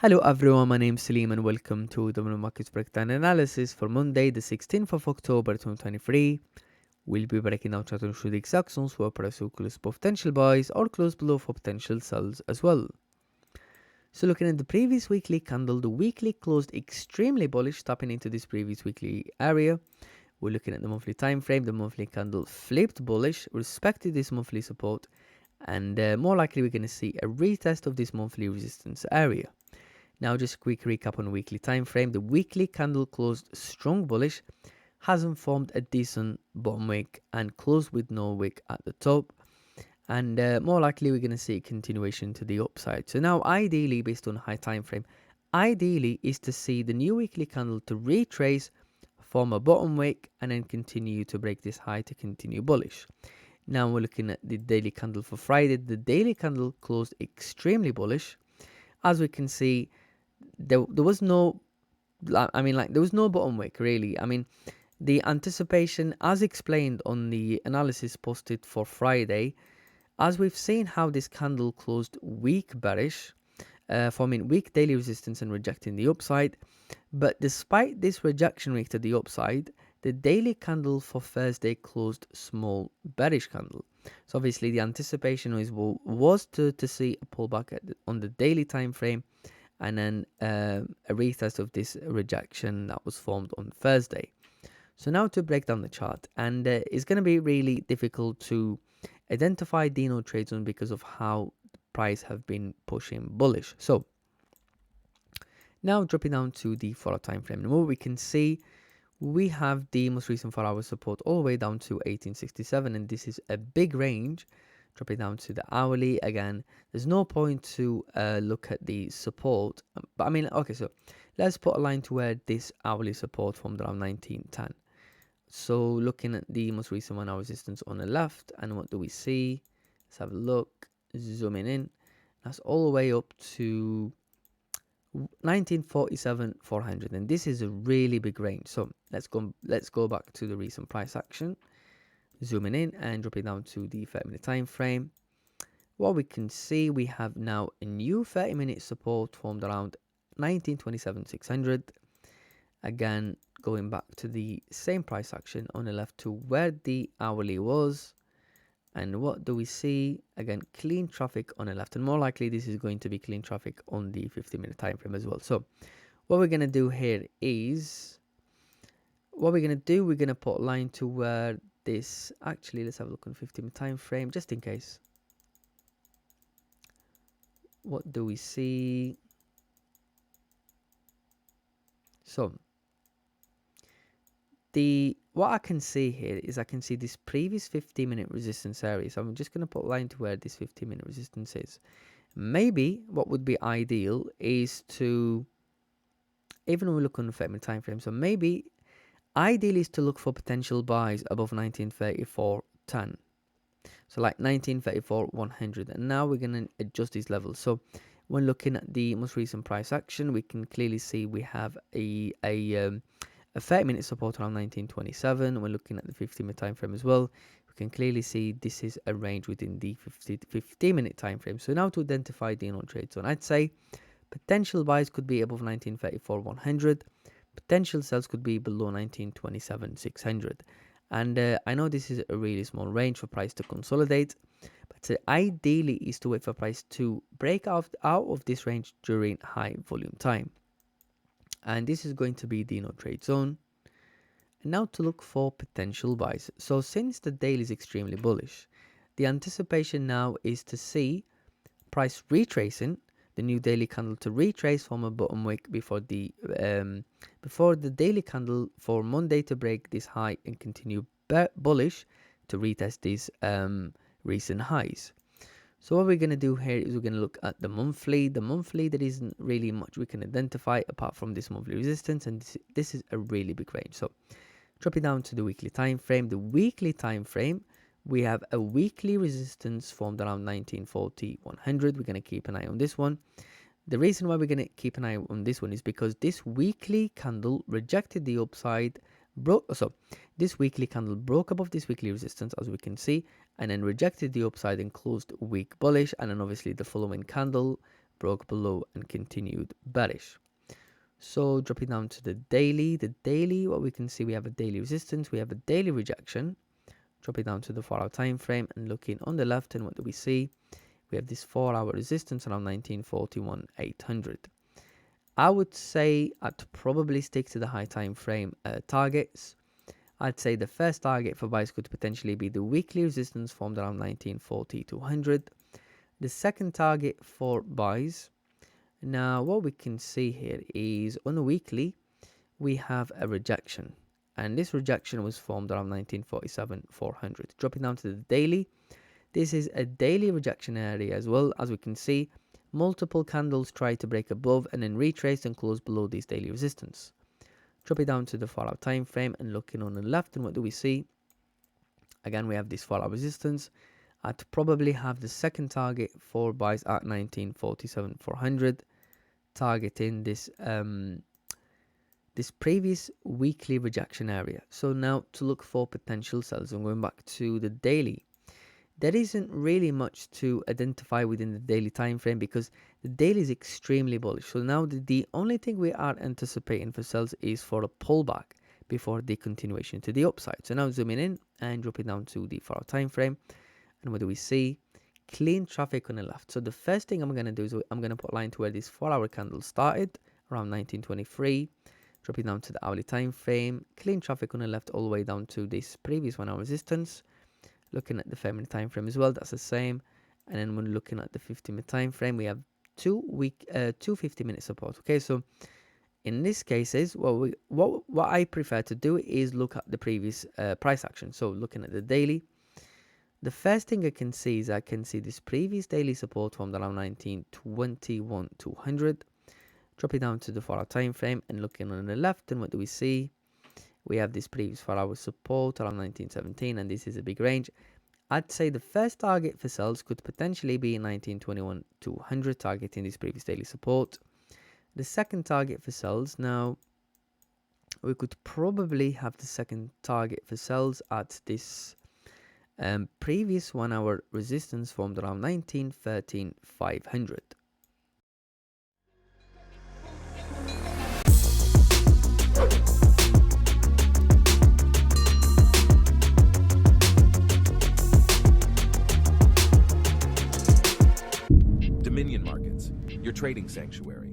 Hello everyone, my name is Salim and welcome to the Markets Breakdown Analysis for Monday, the 16th of October 2023. We'll be breaking down chart through the exact zones where price will close for potential buys or close below for potential sells as well. So looking at the previous weekly candle, the weekly closed extremely bullish, tapping into this previous weekly area. We're looking at the monthly time frame. The monthly candle flipped bullish, respected this monthly support, and more likely we're going to see a retest of this monthly resistance area. Now just a quick recap on weekly time frame. The weekly candle closed strong bullish, hasn't formed a decent bottom wick and closed with no wick at the top, and more likely we're going to see a continuation to the upside. So now ideally, based on high time frame, ideally is to see the new weekly candle to retrace, form a bottom wick, and then continue to break this high to continue bullish. Now we're looking at the daily candle for Friday. The daily candle closed extremely bullish. As we can see, there was no, there was no bottom wick really. The anticipation, as explained on the analysis posted for Friday, as we've seen how this candle closed weak bearish, forming weak daily resistance and rejecting the upside. But despite this rejection rate to the upside, the daily candle for Thursday closed small bearish candle. So obviously the anticipation was to see a pullback on the daily time frame, and then a retest of this rejection that was formed on Thursday. So now to break down the chart, and it's going to be really difficult to identify Dino trade zone because of how the price have been pushing bullish. So now dropping down to the 4-hour time frame, and what we can see, we have the most recent 4-hour support all the way down to 1867, and this is a big range. Dropping down to the hourly again, there's no point to look at the support, but okay, so let's put a line to where this hourly support formed around 1910. So looking at the most recent 1-hour resistance on the left, and what do we see? Let's have a look. Zooming in, that's all the way up to 1947 400, and this is a really big range. So let's go back to the recent price action. Zooming in and dropping down to the 30-minute time frame, what we can see, we have now a new 30-minute support formed around 1927 600. Again, going back to the same price action on the left to where the hourly was, and what do we see? Again, clean traffic on the left, and more likely this is going to be clean traffic on the 50-minute time frame as well. So what we're going to do here is, we're going to put a line to where this, actually let's have a look on 50-minute time frame just in case. What do we see? So what I can see here is I can see this previous 50-minute resistance area. So I'm just going to put a line to where this 50-minute resistance is. Maybe what would be ideal is to, even when we look on the 30-minute time frame, so maybe ideally is to look for potential buys above 1934.10. So like 1934 100, and now we're going to adjust these levels. So when looking at the most recent price action, we can clearly see we have a 30-minute support around 1927. When looking at the 50-minute time frame as well, we can clearly see this is a range within the 50-minute time frame. So now to identify the non-trade zone, I'd say potential buys could be above 1934 100. Potential sells could be below 1927 600. And I know this is a really small range for price to consolidate, but ideally is to wait for price to break out of this range during high volume time. And this is going to be the no trade zone. And now to look for potential buys. So since the daily is extremely bullish, the anticipation now is to see price retracing the new daily candle to retrace from a bottom wick before the daily candle for Monday to break this high and continue bullish to retest these recent highs. So what we're going to do here is we're going to look at the monthly. The monthly, there isn't really much we can identify apart from this monthly resistance, and this is a really big range. So dropping down to the weekly time frame. The weekly time frame, we have a weekly resistance formed around 1940 100. We're going to keep an eye on this one. The reason why we're going to keep an eye on this one is because this weekly candle rejected the upside, this weekly candle broke above this weekly resistance, as we can see, and then rejected the upside and closed weak bullish. And then obviously the following candle broke below and continued bearish. So dropping down to the daily, what we can see, we have a daily resistance, we have a daily rejection. Dropping down to the 4-hour time frame and looking on the left, and what do we see? We have this 4-hour resistance around 1941.800. I would say I'd probably stick to the high time frame targets. I'd say the first target for buys could potentially be the weekly resistance formed around 1940-200. The second target for buys, now what we can see here is on a weekly we have a rejection, and this rejection was formed around 1947-400. Dropping down to the daily, this is a daily rejection area as well. As we can see, multiple candles try to break above and then retrace and close below this daily resistance. Drop it down to the 4-hour time frame and looking on the left, and what do we see? Again, we have this 4-hour resistance. I'd probably have the second target for buys at 1947-400, targeting this this previous weekly rejection area. So now to look for potential sells, I'm going back to the daily. There isn't really much to identify within the daily time frame because the daily is extremely bullish. So now the only thing we are anticipating for sells is for a pullback before the continuation to the upside. So now zooming in and dropping down to the 4-hour time frame, and what do we see? Clean traffic on the left. So the first thing I'm going to do is I'm going to put a line to where this 4-hour candle started around 1923. Dropping down to the hourly time frame, clean traffic on the left all the way down to this previous 1-hour resistance. Looking at the 5-minute time frame as well, that's the same. And then when looking at the 50-minute time frame, we have two 50-minute support. Okay, so in this cases, what I prefer to do is look at the previous price action. So looking at the daily, the first thing I can see is I can see this previous daily support from around 1921-200. Drop it down to the 4-hour time frame and looking on the left, and what do we see? We have this previous 4-hour support around 1917, and this is a big range. I'd say the first target for sells could potentially be 1921-200, targeting this previous daily support. The second target for sells, now we could probably have the second target for sells at this previous 1-hour resistance formed around 1913-500. Dominion Markets, your trading sanctuary.